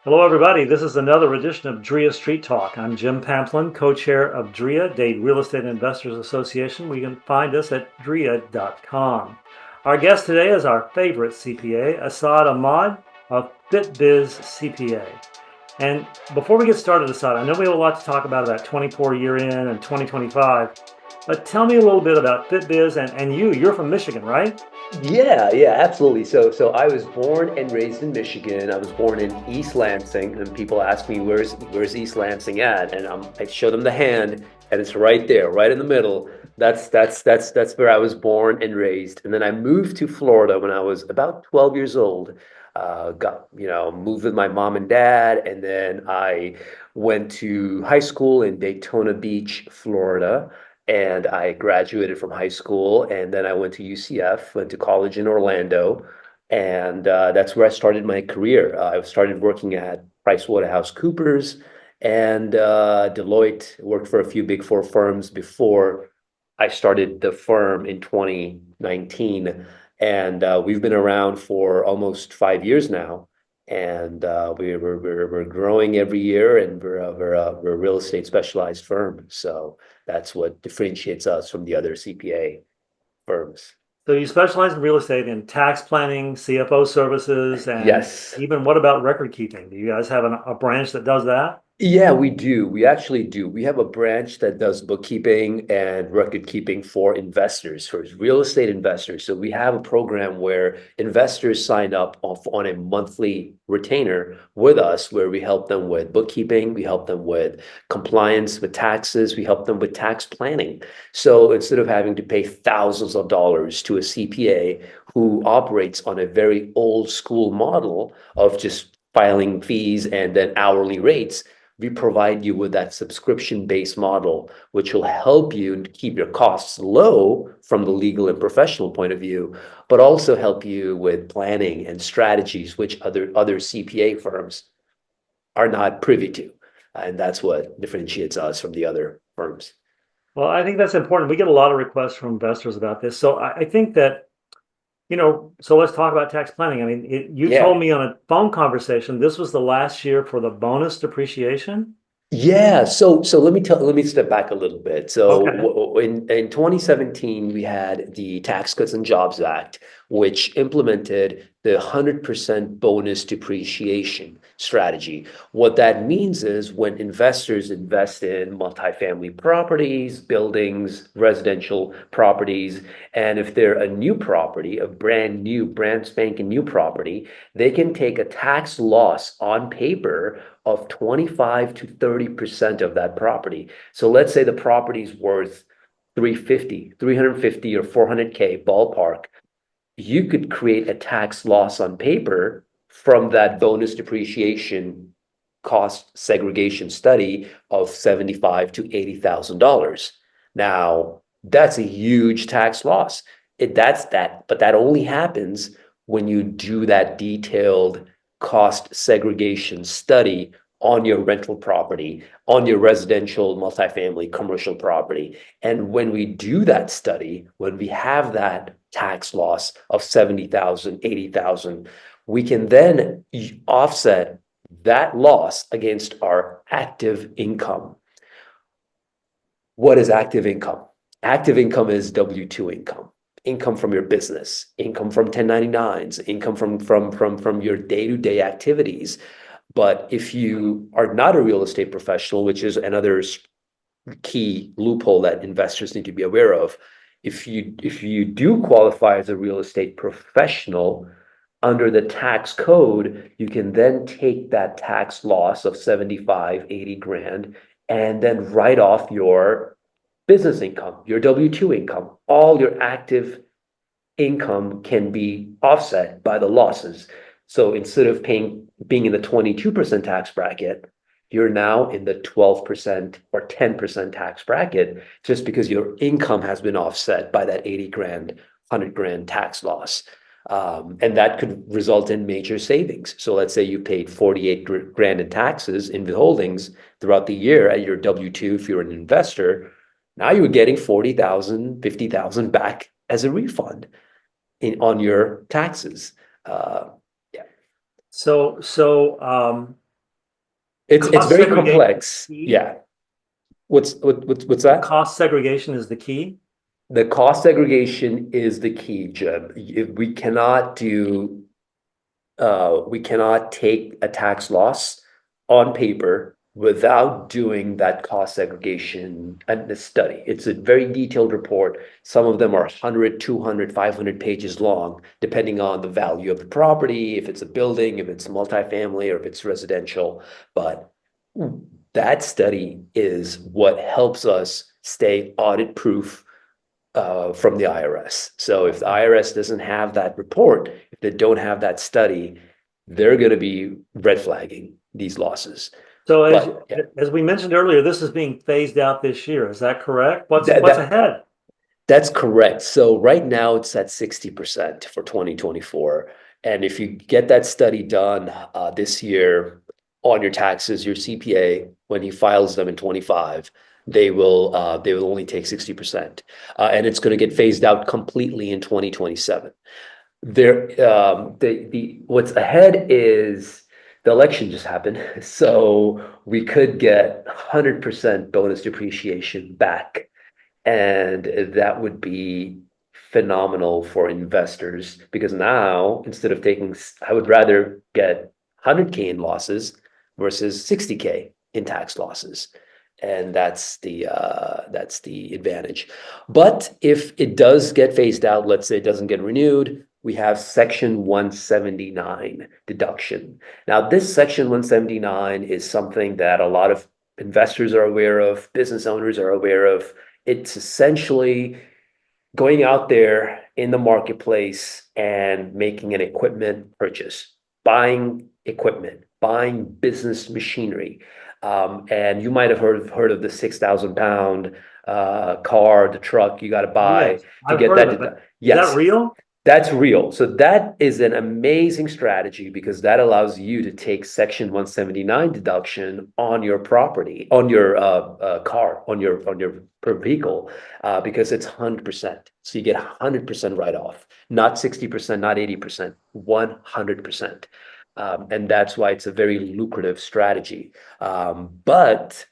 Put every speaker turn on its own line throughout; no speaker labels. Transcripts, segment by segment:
Hello, everybody. This is another edition of DREIA Street Talk. I'm Jim Pamplin, co-chair of DREIA, Dade Real Estate Investors Association. You can find us at DREIA.com. Our guest today is our favorite CPA, Asad Ahmad of FitBiz CPA. And before we get started, Asad, I know we have a lot to talk about 24 year in and 2025, but tell me a little bit about FitBiz and you. You're from Michigan, right?
Yeah, absolutely. So I was born and raised in Michigan. I was born in East Lansing, and people ask me where's East Lansing at, and I show them the hand, and it's right there, right in the middle. That's where I was born and raised. And then I moved to Florida when I was about 12 years old. Moved with my mom and dad, and then I went to high school in Daytona Beach, Florida, and I graduated from high school, and then I went to UCF, went to college in Orlando, and that's where I started my career. I started working at PricewaterhouseCoopers and Deloitte. Worked for a few Big Four firms before I started the firm in 2019, and we've been around for almost 5 years now. And we're growing every year, and we're a real estate specialized firm. So that's what differentiates us from the other CPA firms.
So you specialize in real estate in tax planning, CFO services, and
Yes.
even what about record keeping? Do you guys have a branch that does that?
Yeah, we do. We actually do. We have a branch that does bookkeeping and record keeping for investors, for real estate investors. So we have a program where investors sign up on a monthly retainer with us, where we help them with bookkeeping, we help them with compliance with taxes, we help them with tax planning. So instead of having to pay thousands of dollars to a CPA who operates on a very old school model of just filing fees and then hourly rates, we provide you with that subscription-based model, which will help you keep your costs low from the legal and professional point of view, but also help you with planning and strategies, which other CPA firms are not privy to. And that's what differentiates us from the other firms.
Well, I think that's important. We get a lot of requests from investors about this. So I think that, so let's talk about tax planning. I mean, you told
Yeah.
me on a phone conversation, this was the last year for the bonus depreciation.
Yeah, so let me step back a little bit. So
Okay.
in 2017 we had the Tax Cuts and Jobs Act, which implemented the 100% bonus depreciation strategy. What that means is when investors invest in multifamily properties, buildings, residential properties, and if they're a new property, a brand new, brand spanking new property, they can take a tax loss on paper of 25 to 30% of that property. So let's say the property's worth 350 or 400K ballpark. You could create a tax loss on paper from that bonus depreciation cost segregation study of 75 to $80,000. Now, that's a huge tax loss. But that only happens when you do that detailed cost segregation study on your rental property, on your residential, multifamily, commercial property. And when we do that study, when we have that tax loss of 70,000, 80,000, we can then offset that loss against our active income. What is active income? Active income is W-2 income, income from your business, income from 1099s, income from your day-to-day activities. But if you are not a real estate professional, which is another key loophole that investors need to be aware of, if you do qualify as a real estate professional under the tax code, you can then take that tax loss of 75, 80 grand and then write off your business income, your W-2 income. All your active income can be offset by the losses. So instead of being in the 22% tax bracket, you're now in the 12% or 10% tax bracket just because your income has been offset by that 80 grand, 100 grand tax loss. And that could result in major savings. So let's say you paid 48 grand in taxes in withholdings throughout the year at your W-2 if you're an investor. Now you're getting 40,000, 50,000 back as a refund on your taxes. Yeah.
So
It's
Cost
very
segregation
complex.
is the key?
Yeah. What's that?
Cost segregation is the key?
The cost segregation is the key, Jim. We cannot take a tax loss on paper without doing that cost segregation and the study. It's a very detailed report. Some of them are 100, 200, 500 pages long, depending on the value of the property, if it's a building, if it's multifamily, or if it's residential. But that study is what helps us stay audit proof from the IRS. So if the IRS doesn't have that report, if they don't have that study, they're going to be red flagging these losses.
So
But yeah,
as we mentioned earlier, this is being phased out this year. Is that correct? What's
that,
what's
that
ahead?
that's correct. So right now it's at 60% for 2024. And if you get that study done this year on your taxes, your CPA, when he files them in 25, they will only take 60%. And it's going to get phased out completely in 2027. What's ahead is the election just happened, so we could get 100% bonus depreciation back, and that would be phenomenal for investors because now instead of taking, I would rather get 100K in losses versus 60K in tax losses. And that's the advantage. But if it does get phased out, let's say it doesn't get renewed, we have Section 179 deduction. Now, this Section 179 is something that a lot of investors are aware of, business owners are aware of. It's essentially going out there in the marketplace and making an equipment purchase, buying equipment, buying business machinery. And you might have heard of the 6,000 pound car, the truck you got to buy
Yes,
to
I've
get
heard
that.
of it. Is that
Yes,
real?
that's real. So that is an amazing strategy because that allows you to take Section 179 deduction on your property, on your car, on your per vehicle, because it's 100%. So you get 100% write-off, not 60%, not 80%, 100%. And that's why it's a very lucrative strategy. But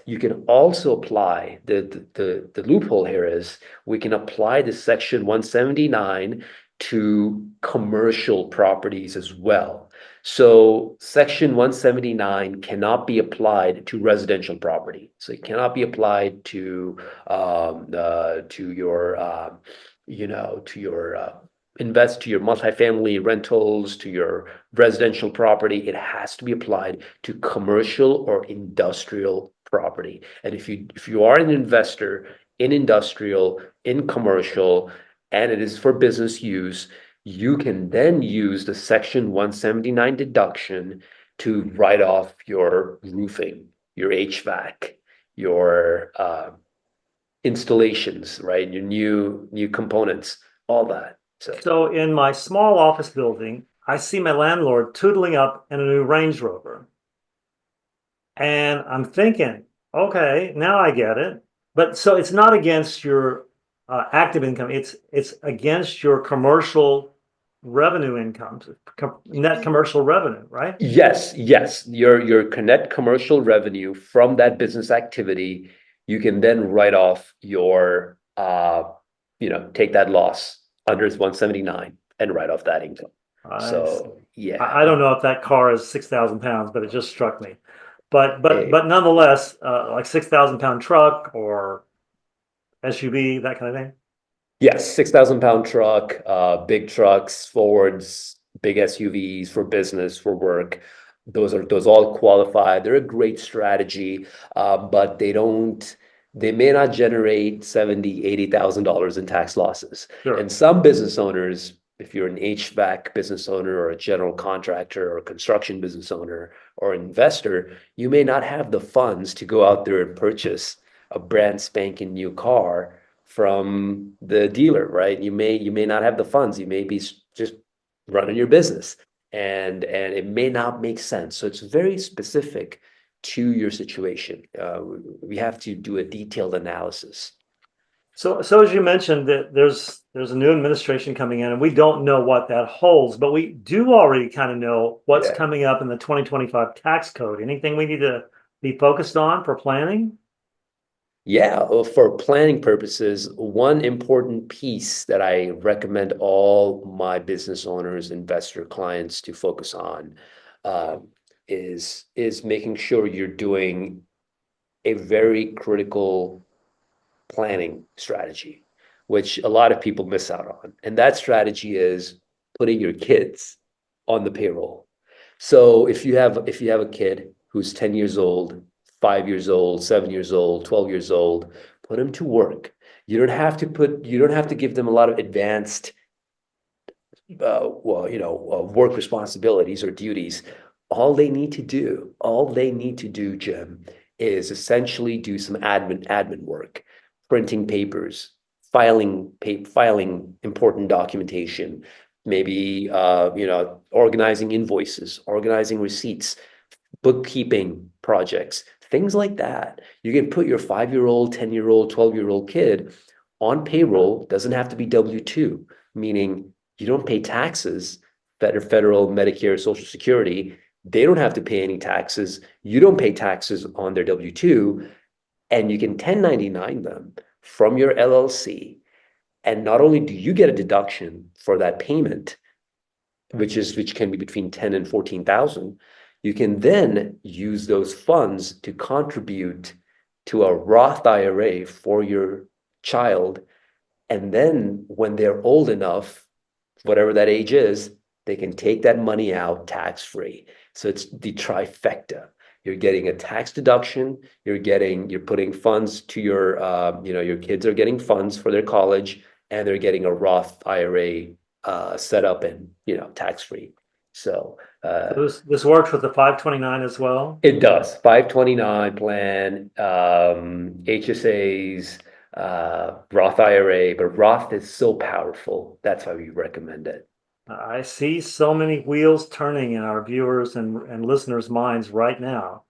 you can also apply the loophole here is we can apply the Section 179 to commercial properties as well. So Section 179 cannot be applied to residential property. So it cannot be applied to your to your invest to your multifamily rentals, to your residential property. It has to be applied to commercial or industrial property. And if you are an investor in industrial, in commercial, and it is for business use, you can then use the Section 179 deduction to write off your roofing, your HVAC, your installations, right? Your new components, all that.
So in my small office building, I see my landlord tootling up in a new Range Rover. And I'm thinking, okay, now I get it. But so it's not against your active income, it's against your commercial revenue income, net commercial revenue, right?
Yes, yes. Your connect commercial revenue from that business activity, you can then write off your take that loss under 179 and write off that income.
I see.
So yeah.
I don't know if that car is 6,000 pounds, but it just struck me. But but
eh,
but nonetheless, like 6,000 pound truck or SUV, that kind of thing.
Yes, 6,000 pound truck, big trucks, Fords, big SUVs for business, for work. Those all qualify. They're a great strategy, but they may not generate 70, $80,000 in tax losses.
Sure.
And some business owners, if you're an HVAC business owner or a general contractor or a construction business owner or investor, you may not have the funds to go out there and purchase a brand spanking new car from the dealer, right? You may not have the funds. You may be just running your business, and it may not make sense. So it's very specific to your situation. We have to do a detailed analysis.
So as you mentioned, that there's a new administration coming in, and we don't know what that holds, but we do already kind of know what's
Yeah.
coming up in the 2025 tax code. Anything we need to be focused on for planning?
Yeah, for planning purposes, one important piece that I recommend all my business owners, investor clients to focus on uh, is making sure you're doing a very critical planning strategy, which a lot of people miss out on. And that strategy is putting your kids on the payroll. So if you have a kid who's 10 years old, 5 years old, 7 years old, 12 years old, put them to work. You don't have to give them a lot of advanced work responsibilities or duties. All they need to do, Jim, is essentially do some admin work, printing papers, filing important documentation, maybe organizing invoices, organizing receipts, bookkeeping projects, things like that. You can put your 5-year-old, 10-year-old, 12-year-old kid on payroll, doesn't have to be W-2, meaning you don't pay taxes, federal, Medicare, Social Security. They don't have to pay any taxes. You don't pay taxes on their W-2, and you can 1099 them from your LLC. And not only do you get a deduction for that payment, which can be between 10 and 14,000, you can then use those funds to contribute to a Roth IRA for your child. And then when they're old enough, whatever that age is, they can take that money out tax-free. So it's the trifecta. You're getting a tax deduction, you're putting funds to your kids are getting funds for their college, and they're getting a Roth IRA set up and, tax-free. So
This works with the 529 as well.
it does. 529 plan, HSAs, Roth IRA, but Roth is so powerful. That's why we recommend it.
I see so many wheels turning in our viewers and listeners' minds right now.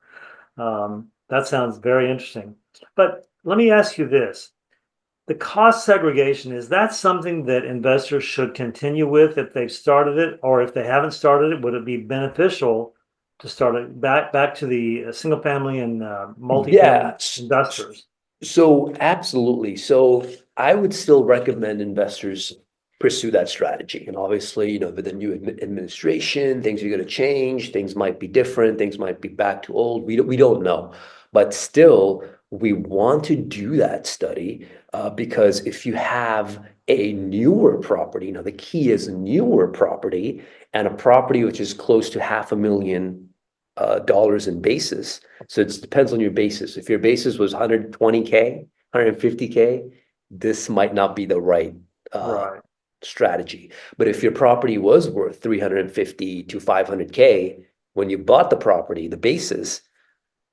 That sounds very interesting. But let me ask you this. The cost segregation, is that something that investors should continue with if they've started it, or if they haven't started it, would it be beneficial to start it back to the single family and multifamily
Yeah.
investors?
So absolutely. So I would still recommend investors pursue that strategy. And obviously, with the new administration, things are going to change. Things might be different. Things might be back to old. We don't know. But still, we want to do that study because if you have a newer property, the key is a newer property and a property which is close to $500,000 in basis. So it depends on your basis. If your basis was 120K, 150K, this might not be the right
Right.
strategy. But if your property was worth 350 to 500K when you bought the property, the basis,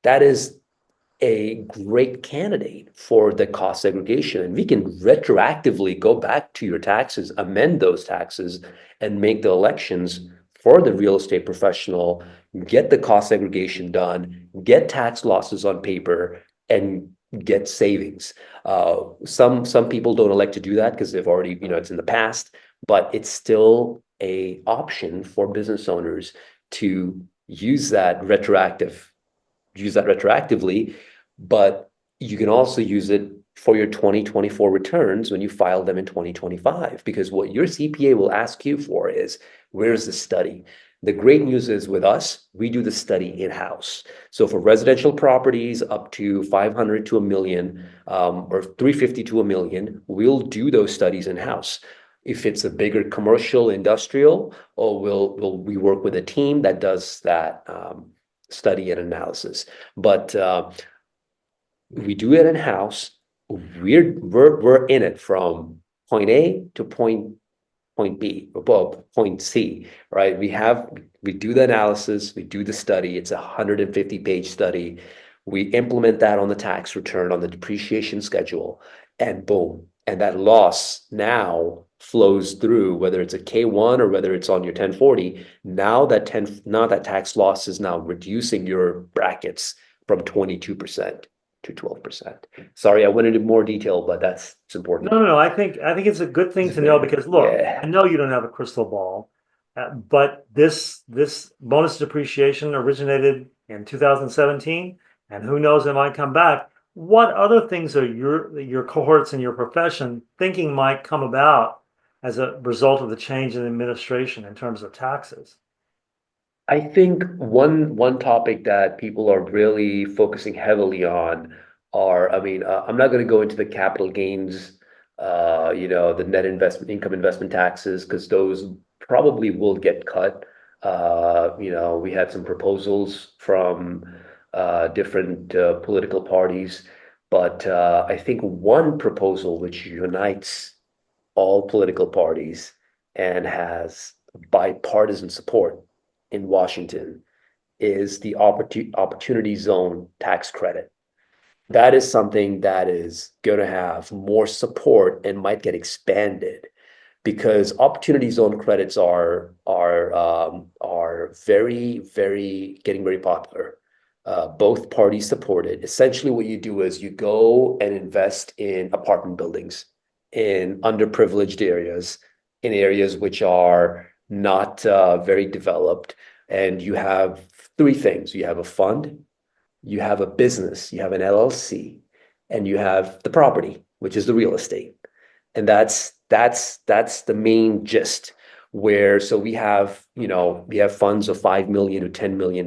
that is a great candidate for the cost segregation. And we can retroactively go back to your taxes, amend those taxes, and make the elections for the real estate professional, get the cost segregation done, get tax losses on paper, and get savings. Some people don't elect to do that because they've already, it's in the past, but it's still a option for business owners to use that retroactively, but you can also use it for your 2024 returns when you file them in 2025, because what your CPA will ask you for is, where's the study? The great news is with us, we do the study in-house. So for residential properties up to 500 to a million, or 350 to a million, we'll do those studies in-house. If it's a bigger commercial, industrial, we work with a team that does that study and analysis. But we do it in-house. We're in it from point A to point B, or point C, right? We do the analysis, we do the study. It's a 150-page study. We implement that on the tax return, on the depreciation schedule, and boom. And that loss now flows through, whether it's a K1 or whether it's on your 1040. Now that tax loss is now reducing your brackets from 22%. to 12%. Sorry, I went into more detail, but it's important.
No. I think it's a good thing to know because look, I
Yeah.
know you don't have a crystal ball, but this bonus depreciation originated in 2017, and who knows, it might come back. What other things are your cohorts in your profession thinking might come about as a result of the change in administration in terms of taxes?
I think one topic that people are really focusing heavily on are, I mean, I'm not going to go into the capital gains, the net investment income investment taxes, because those probably will get cut. We had some proposals from different political parties, but I think one proposal which unites all political parties and has bipartisan support in Washington is the opportunity zone tax credit. That is something that is going to have more support and might get expanded because opportunity zone credits are very, very getting very popular. Both parties support it. Essentially, what you do is you go and invest in apartment buildings in underprivileged areas, in areas which are not very developed. And you have three things. You have a fund, you have a business, you have an LLC, and you have the property, which is the real estate. And that's the main gist. So we have funds of $5 million to $10 million,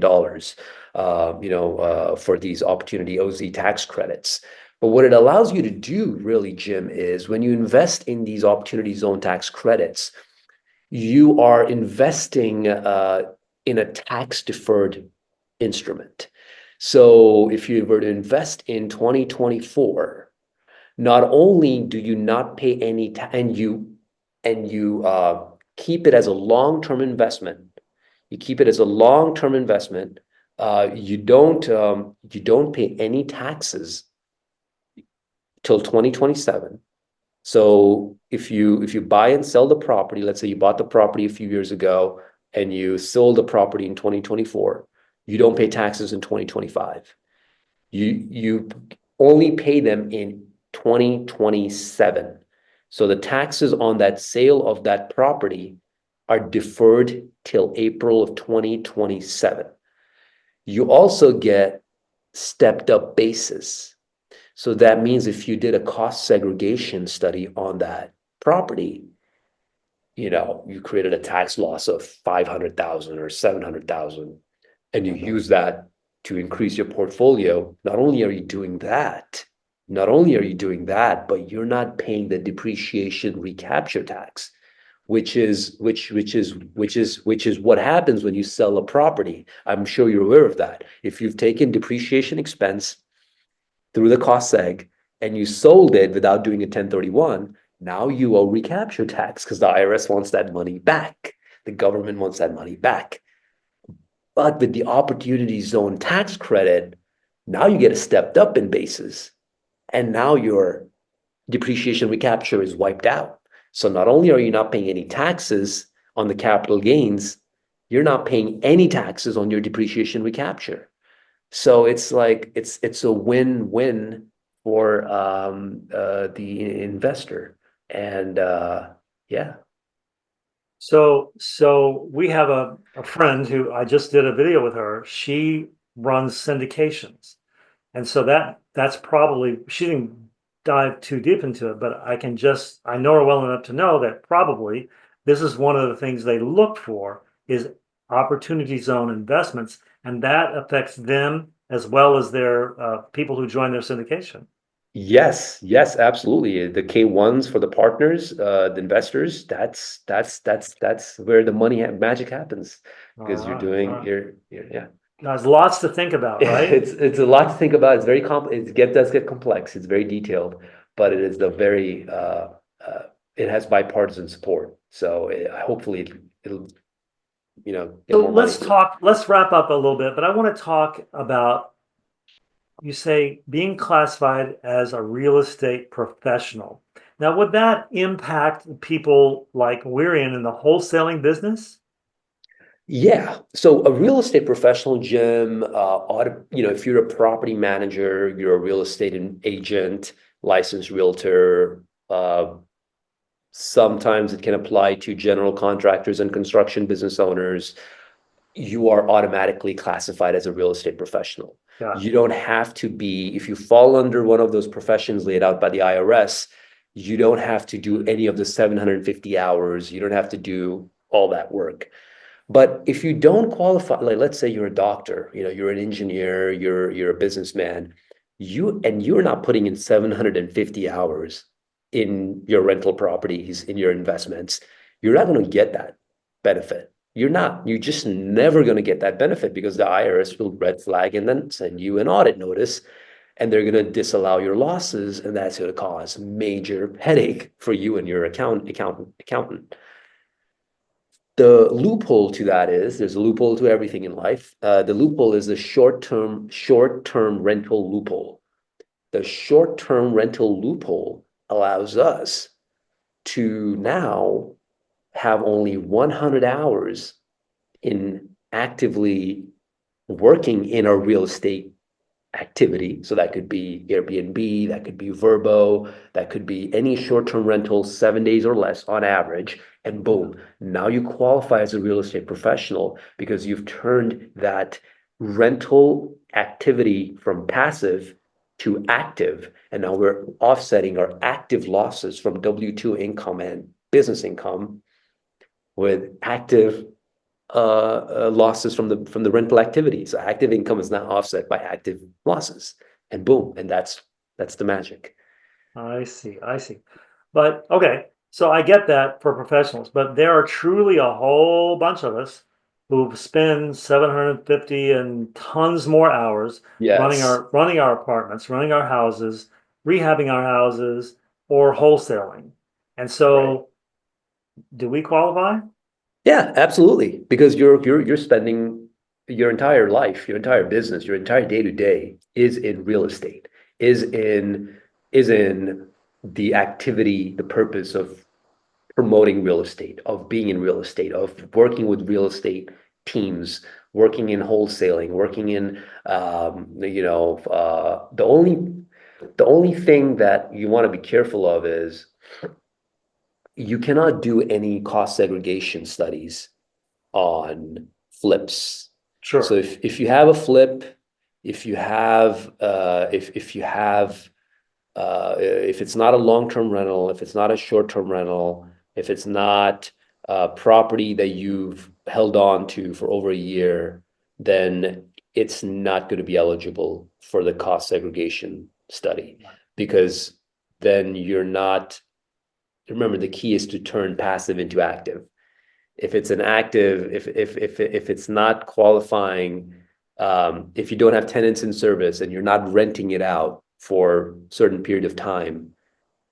for these opportunity OZ tax credits. But what it allows you to do, really, Jim, is when you invest in these opportunity zone tax credits, you are investing in a tax deferred instrument. So if you were to invest in 2024, not only do you not pay any and you keep it as a long-term investment. You keep it as a long-term investment. You don't pay any taxes till 2027. So if you buy and sell the property, let's say you bought the property a few years ago and you sold the property in 2024, you don't pay taxes in 2025. You only pay them in 2027. So the taxes on that sale of that property are deferred till April of 2027. You also get stepped up basis. So that means if you did a cost segregation study on that property, you created a tax loss of 500,000 or 700,000, and you use that to increase your portfolio. Not only are you doing that, but you're not paying the depreciation recapture tax, which is what happens when you sell a property. I'm sure you're aware of that. If you've taken depreciation expense through the cost seg and you sold it without doing a 1031, now you owe recapture tax because the IRS wants that money back. The government wants that money back. But with the opportunity zone tax credit, now you get a stepped up in basis, and now your depreciation recapture is wiped out. So not only are you not paying any taxes on the capital gains, you're not paying any taxes on your depreciation recapture. So it's like it's a win-win for the investor. And yeah.
So we have a friend who I just did a video with her. She runs syndications. And so that's probably, she didn't dive too deep into it, but I know her well enough to know that probably this is one of the things they look for is opportunity zone investments, and that affects them as well as their people who join their syndication.
Yes, absolutely. The K1s for the partners, the investors, that's where the magic happens
All
because
right, all right.
yeah.
There's lots to think about, right?
It's a lot to think about. It's very does get complex. It's very detailed, but it is it has bipartisan support. So hopefully it'll get
So
more money.
let's wrap up a little bit, but I want to talk about, you say, being classified as a real estate professional. Now, would that impact people like we're in the wholesaling business?
Yeah. So a real estate professional, Jim, if you're a property manager, you're a real estate agent, licensed realtor, sometimes it can apply to general contractors and construction business owners. You are automatically classified as a real estate professional.
Gotcha.
You don't have to be, if you fall under one of those professions laid out by the IRS, you don't have to do any of the 750 hours. You don't have to do all that work. But if you don't qualify, like let's say you're a doctor, you're an engineer, you're a businessman, you're not putting in 750 hours in your rental properties, in your investments, you're not going to get that benefit. You're just never going to get that benefit because the IRS will red flag and then send you an audit notice and they're going to disallow your losses, and that's going to cause major headache for you and your accountant. The loophole to that is there's a loophole to everything in life. The loophole is the short-term rental loophole. The short-term rental loophole allows us to now have only 100 hours in actively working in a real estate activity. So that could be Airbnb, that could be Verbo, that could be any short-term rental, 7 days or less on average. And boom, now you qualify as a real estate professional because you've turned that rental activity from passive to active. And now we're offsetting our active losses from W-2 income and business income with active losses from the rental activity. So active income is now offset by active losses, and boom, and that's the magic.
I see. I see. But okay, so I get that for professionals, but there are truly a whole bunch of us who spend 750 and tons more hours
Yes.
running our apartments, running our houses, rehabbing our houses, or wholesaling. And
Right.
so, do we qualify?
Yeah, absolutely. Because you're spending your entire life, your entire business, your entire day to day is in real estate, is in the activity, the purpose of promoting real estate, of being in real estate, of working with real estate teams, working in wholesaling, working in the only thing that you want to be careful of is you cannot do any cost segregation studies on flips. So
Sure.
if you have a flip, if you have if you have if it's not a long-term rental, if it's not a short-term rental, if it's not a property that you've held on to for over a year, then it's not going to be eligible for the cost segregation study because then you're not, remember, the key is to turn passive into active. If it's an active, if it's not qualifying, if you don't have tenants in service and you're not renting it out for a certain period of time,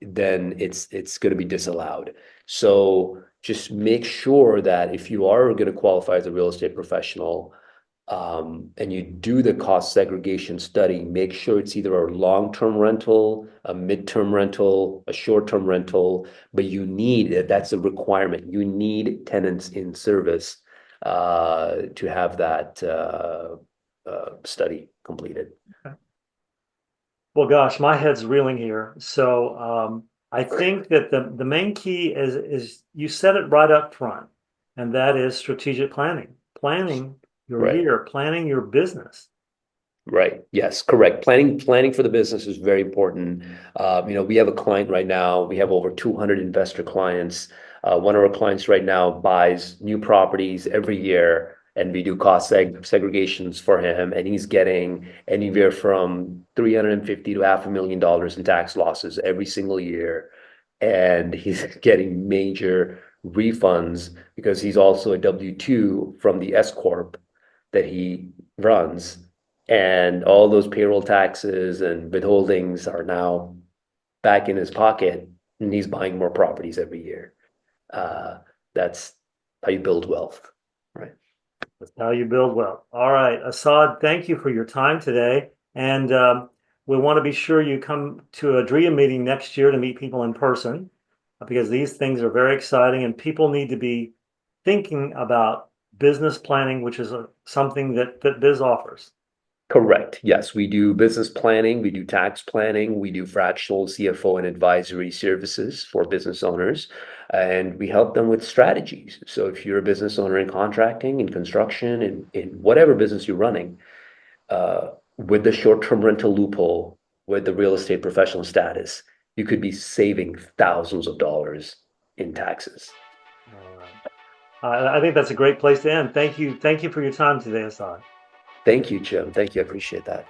then it's going to be disallowed. So just make sure that if you are going to qualify as a real estate professional, and you do the cost segregation study, make sure it's either a long-term rental, a mid-term rental, a short-term rental, but that's a requirement. You need tenants in service to have that study completed.
Well, gosh, my head's reeling here. So I think that the main key is you said it right up front, and that is strategic planning. Planning your
Right.
year, planning your business.
Right. Yes, correct. Planning for the business is very important. We have a client right now. We have over 200 investor clients. One of our clients right now buys new properties every year, and we do cost segregations for him, and he's getting anywhere from 350 to $500,000 in tax losses every single year, and he's getting major refunds because he's also a W-2 from the S corp that he runs, and all those payroll taxes and withholdings are now back in his pocket, and he's buying more properties every year. That's how you build wealth, right?
That's how you build wealth. All right, Assad, thank you for your time today. And we want to be sure you come to a DREIA meeting next year to meet people in person because these things are very exciting and people need to be thinking about business planning, which is something that FitBiz offers.
Correct. Yes, we do business planning, we do tax planning, we do fractional CFO and advisory services for business owners, and we help them with strategies. So if you're a business owner in contracting, in construction, in whatever business you're running, with the short-term rental loophole, with the real estate professional status, you could be saving thousands of dollars in taxes.
All right. I think that's a great place to end. Thank you. Thank you for your time today, Assad.
Thank you, Jim. Thank you. I appreciate that.